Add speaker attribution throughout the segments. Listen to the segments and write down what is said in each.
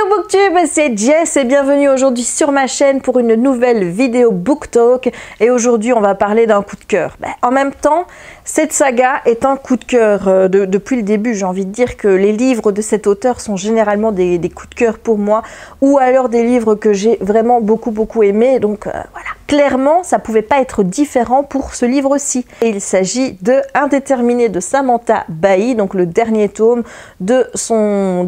Speaker 1: Hello Booktube, c'est Jess et bienvenue aujourd'hui sur ma chaîne pour une nouvelle vidéo Book Talk. Et aujourd'hui on va parler d'un coup de cœur. En même temps, cette saga est un coup de cœur depuis le début. J'ai envie de dire que les livres de cet auteur sont généralement des coups de cœur pour moi, ou alors des livres que j'ai vraiment beaucoup aimés. Donc voilà, clairement ça pouvait pas être différent pour ce livre-ci. Et il s'agit de Indéterminé de Samantha Bailly, donc le dernier tome de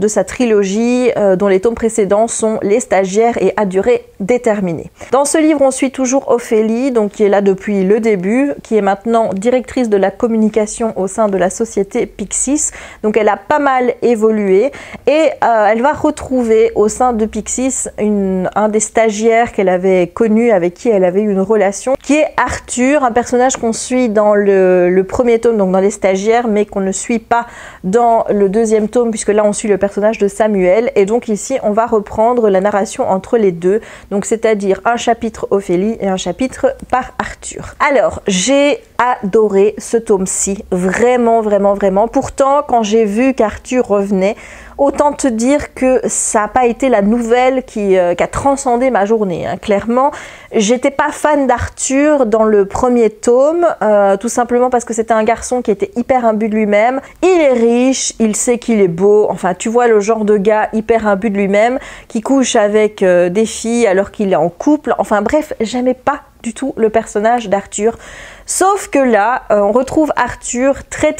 Speaker 1: sa trilogie dont les tomes précédents sont Les Stagiaires et À durée déterminée. Dans ce livre, on suit toujours Ophélie, donc qui est là depuis le début, qui est maintenant directrice de la communication au sein de la société Pixis. Donc elle a pas mal évolué et elle va retrouver au sein de Pixis un des stagiaires qu'elle avait connu, avec qui elle avait eu une relation, qui est Arthur, un personnage qu'on suit dans le premier tome, donc dans Les Stagiaires, mais qu'on ne suit pas dans le deuxième tome, puisque là on suit le personnage de Samuel. Et donc ici on va reprendre la narration entre les deux, donc c'est-à-dire un chapitre Ophélie et un chapitre par Arthur. Alors j'ai adoré ce tome-ci, vraiment. Pourtant, quand j'ai vu qu'Arthur revenait, autant te dire que ça n'a pas été la nouvelle qui a transcendé ma journée. Clairement, j'étais pas fan d'Arthur dans le premier tome, tout simplement parce que c'était un garçon qui était hyper imbu de lui-même. Il est riche, il sait qu'il est beau, enfin tu vois le genre de gars hyper imbu de lui-même, qui couche avec des filles alors qu'il est en couple. Enfin bref, j'aimais pas du tout le personnage d'Arthur. Sauf que là, on retrouve Arthur très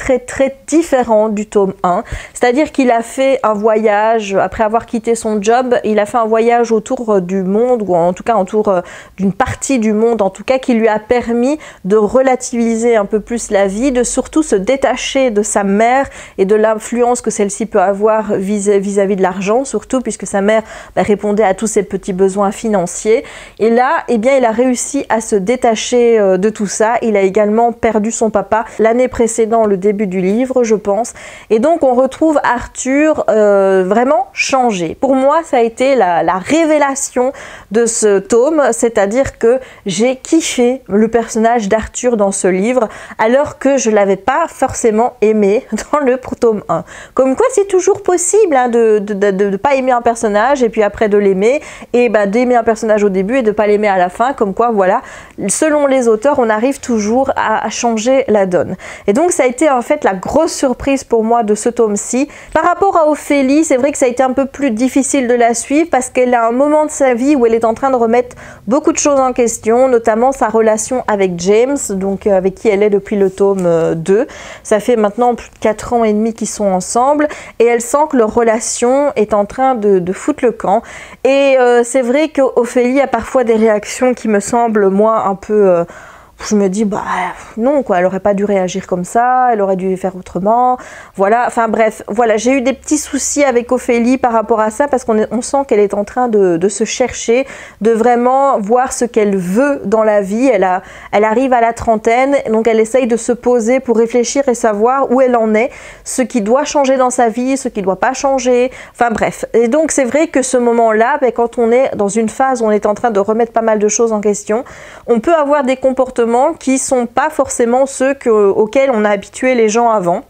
Speaker 1: différent du tome 1. C'est-à-dire qu'il a fait un voyage, après avoir quitté son job, il a fait un voyage autour du monde, ou en tout cas autour d'une partie du monde, en tout cas, qui lui a permis de relativiser un peu plus la vie, de surtout se détacher de sa mère et de l'influence que celle-ci peut avoir vis-à-vis de l'argent, surtout puisque sa mère répondait à tous ses petits besoins financiers. Et là, eh bien, il a réussi à se détacher de tout ça. Il a également perdu son papa l'année précédant le début du livre, je pense. Et donc on retrouve Arthur vraiment changé. Pour moi, ça a été la révélation de ce tome, c'est-à-dire que j'ai kiffé le personnage d'Arthur dans ce livre, alors que je ne l'avais pas forcément aimé dans le tome 1. Comme quoi, c'est toujours possible hein, de ne pas aimer un personnage et puis après de l'aimer, et d'aimer un personnage au début et de ne pas l'aimer à la fin. Comme quoi, voilà, selon les auteurs, on arrive toujours à changer la donne. Et donc ça a été en fait la grosse surprise pour moi de ce tome-ci. Par rapport à Ophélie, c'est vrai que ça a été un peu plus difficile de la suivre parce qu'elle a un moment de sa vie où elle est en train de remettre beaucoup de choses en question, notamment sa relation avec James, donc avec qui elle est depuis le tome 2. Ça fait maintenant plus de 4 ans et demi qu'ils sont ensemble et elle sent que leur relation est en train de foutre le camp. Et c'est vrai qu'Ophélie a parfois des réactions qui me semblent, moi, un peu... je me dis, non, quoi, elle aurait pas dû réagir comme ça, elle aurait dû faire autrement, voilà, enfin bref, voilà, j'ai eu des petits soucis avec Ophélie par rapport à ça, parce qu'on sent qu'elle est en train de se chercher, de vraiment voir ce qu'elle veut dans la vie. Elle arrive à la trentaine, donc elle essaye de se poser pour réfléchir et savoir où elle en est, ce qui doit changer dans sa vie, ce qui ne doit pas changer, enfin bref. Et donc c'est vrai que ce moment-là, quand on est dans une phase où on est en train de remettre pas mal de choses en question, on peut avoir des comportements qui sont pas forcément ceux auxquels on a habitué les gens avant.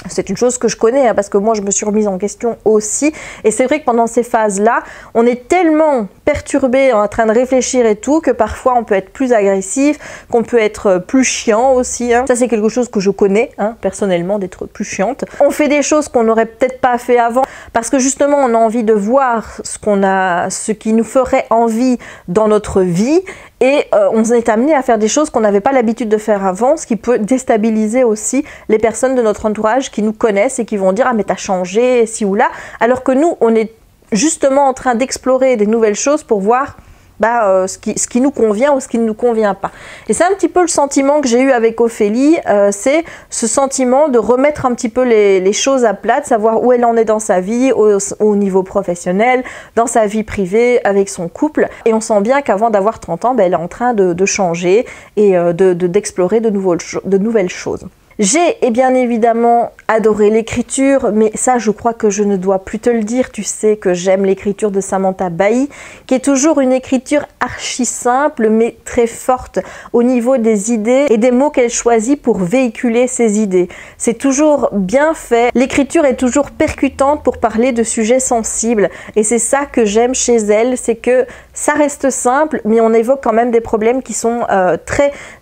Speaker 1: C'est une chose que je connais, hein, parce que moi je me suis remise en question aussi, et c'est vrai que pendant ces phases-là, on est tellement perturbé, en train de réfléchir et tout, que parfois on peut être plus agressif, qu'on peut être plus chiant aussi, hein. Ça c'est quelque chose que je connais, hein, personnellement, d'être plus chiante. On fait des choses qu'on n'aurait peut-être pas fait avant, parce que justement on a envie de voir ce qui nous ferait envie dans notre vie, et on est amené à faire des choses qu'on n'avait pas l'habitude de faire avant, ce qui peut déstabiliser aussi les personnes de notre entourage qui nous connaissent et qui vont dire « Ah mais t'as changé, ci ou là », alors que nous, on est justement en train d'explorer des nouvelles choses pour voir ce qui nous convient ou ce qui ne nous convient pas. Et c'est un petit peu le sentiment que j'ai eu avec Ophélie, c'est ce sentiment de remettre un petit peu les choses à plat, de savoir où elle en est dans sa vie, au niveau professionnel, dans sa vie privée, avec son couple. Et on sent bien qu'avant d'avoir 30 ans, elle est en train de changer et d'explorer de nouvelles choses. J'ai bien évidemment adoré l'écriture, mais ça je crois que je ne dois plus te le dire, tu sais que j'aime l'écriture de Samantha Bailly, qui est toujours une écriture archi simple mais très forte au niveau des idées et des mots qu'elle choisit pour véhiculer ses idées. C'est toujours bien fait, l'écriture est toujours percutante pour parler de sujets sensibles et c'est ça que j'aime chez elle, c'est que ça reste simple mais on évoque quand même des problèmes qui sont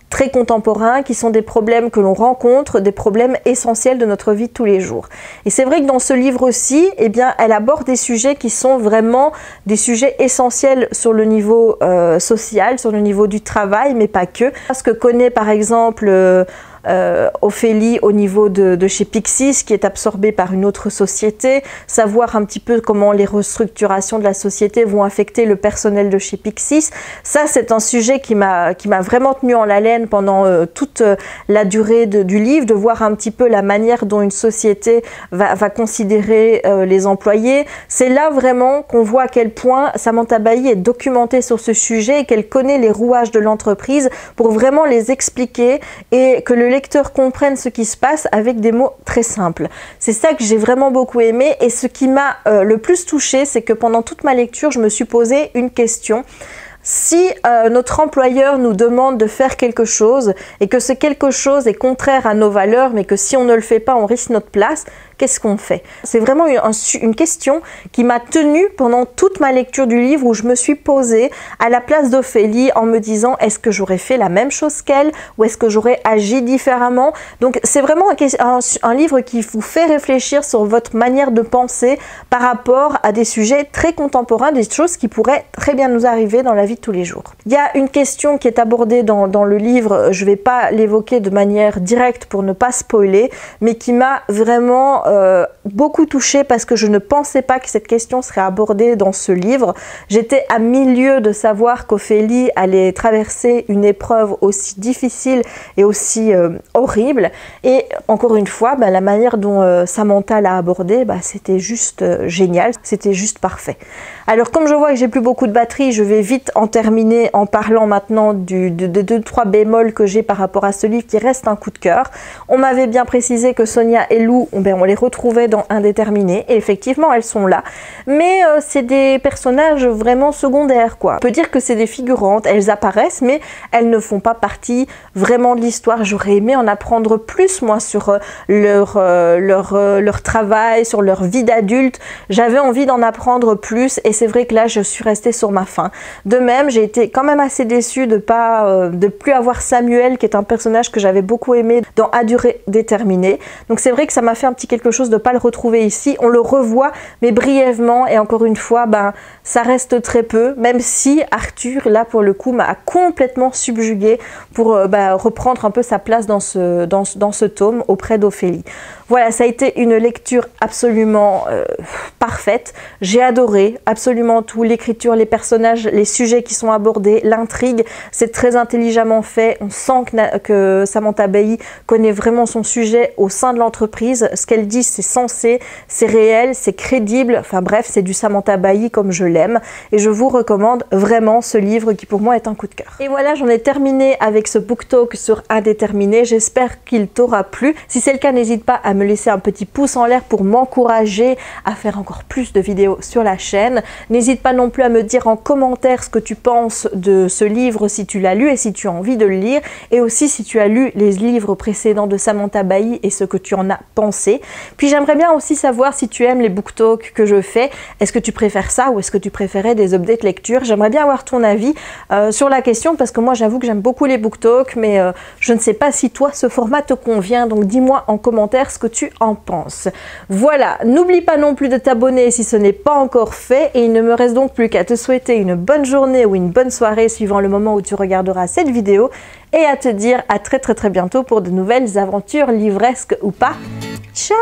Speaker 1: très contemporains, qui sont des problèmes que l'on rencontre, des problèmes essentiels de notre vie de tous les jours. Et c'est vrai que dans ce livre aussi, elle aborde des sujets qui sont vraiment des sujets essentiels sur le niveau social, sur le niveau du travail, mais pas que. Ce que connaît par exemple Ophélie au niveau de chez Pixis, qui est absorbée par une autre société, savoir un petit peu comment les restructurations de la société vont affecter le personnel de chez Pixis. Ça, c'est un sujet qui m'a vraiment tenu en haleine pendant toute la durée du livre, de voir un petit peu la manière dont une société va considérer les employés. C'est là vraiment qu'on voit à quel point Samantha Bailly est documentée sur ce sujet et qu'elle connaît les rouages de l'entreprise pour vraiment les expliquer et que le lecteur comprenne ce qui se passe avec des mots très simples. C'est ça que j'ai vraiment beaucoup aimé et ce qui m'a le plus touchée, c'est que pendant toute ma lecture, je me suis posé une question. Si notre employeur nous demande de faire quelque chose et que ce quelque chose est contraire à nos valeurs, mais que si on ne le fait pas, on risque notre place, qu'est-ce qu'on fait? C'est vraiment une question qui m'a tenue pendant toute ma lecture du livre où je me suis posée à la place d'Ophélie en me disant est-ce que j'aurais fait la même chose qu'elle ou est-ce que j'aurais agi différemment? Donc c'est vraiment un livre qui vous fait réfléchir sur votre manière de penser par rapport à des sujets très contemporains, des choses qui pourraient très bien nous arriver dans la vie de tous les jours. Il y a une question qui est abordée dans le livre, je ne vais pas l'évoquer de manière directe pour ne pas spoiler, mais qui m'a vraiment beaucoup touchée parce que je ne pensais pas que cette question serait abordée dans ce livre. J'étais à milieu de savoir qu'Ophélie allait traverser une épreuve aussi difficile et aussi horrible. Et encore une fois, la manière dont Samantha l'a abordée, c'était juste génial, c'était juste parfait. Alors comme je vois que j'ai plus beaucoup de batterie, je vais vite en terminer en parlant maintenant de 2-3 bémols que j'ai par rapport à ce livre qui reste un coup de cœur. On m'avait bien précisé que Sonia et Lou, on les retrouvait dans Indéterminé et effectivement elles sont là. Mais c'est des personnages vraiment secondaires quoi. On peut dire que c'est des figurantes, elles apparaissent mais elles ne font pas partie vraiment de l'histoire. J'aurais aimé en apprendre plus moi sur leur travail, sur leur vie d'adulte. J'avais envie d'en apprendre plus et c'est vrai que là je suis restée sur ma faim. De même, j'ai été quand même assez déçue de plus avoir Samuel qui est un personnage que j'avais beaucoup aimé dans À durée déterminée. Donc c'est vrai que ça m'a fait un petit quelque chose de ne pas le retrouver ici. On le revoit mais brièvement et encore une fois ça reste très peu, même si Arthur là pour le coup m'a complètement subjuguée pour reprendre un peu sa place dans ce tome auprès d'Ophélie. Voilà, ça a été une lecture absolument parfaite. J'ai adoré absolument tout, l'écriture, les personnages, les sujets qui sont abordés, l'intrigue, c'est très intelligemment fait. On sent que Samantha Bailly connaît vraiment son sujet au sein de l'entreprise. Ce qu'elle dit, c'est sensé, c'est réel, c'est crédible. Enfin bref, c'est du Samantha Bailly comme je l'aime. Et je vous recommande vraiment ce livre qui pour moi est un coup de cœur. Et voilà, j'en ai terminé avec ce book talk sur Indéterminé. J'espère qu'il t'aura plu. Si c'est le cas, n'hésite pas à me laisser un petit pouce en l'air pour m'encourager à faire encore plus de vidéos sur la chaîne. N'hésite pas non plus à me dire en commentaire ce que tu penses de ce livre, si tu l'as lu et si tu as envie de le lire, et aussi si tu as lu les livres précédents de Samantha Bailly et ce que tu en as pensé. Puis j'aimerais bien aussi savoir si tu aimes les book talks que je fais. Est-ce que tu préfères ça ou est-ce que tu préférais des updates lecture? J'aimerais bien avoir ton avis sur la question parce que moi j'avoue que j'aime beaucoup les book talks, mais je ne sais pas si toi ce format te convient, donc dis-moi en commentaire ce que tu en penses. Voilà, n'oublie pas non plus de t'abonner si ce n'est pas encore fait et il ne me reste donc plus qu'à te souhaiter une bonne journée ou une bonne soirée suivant le moment où tu regarderas cette vidéo et à te dire à très bientôt pour de nouvelles aventures livresques ou pas. Ciao!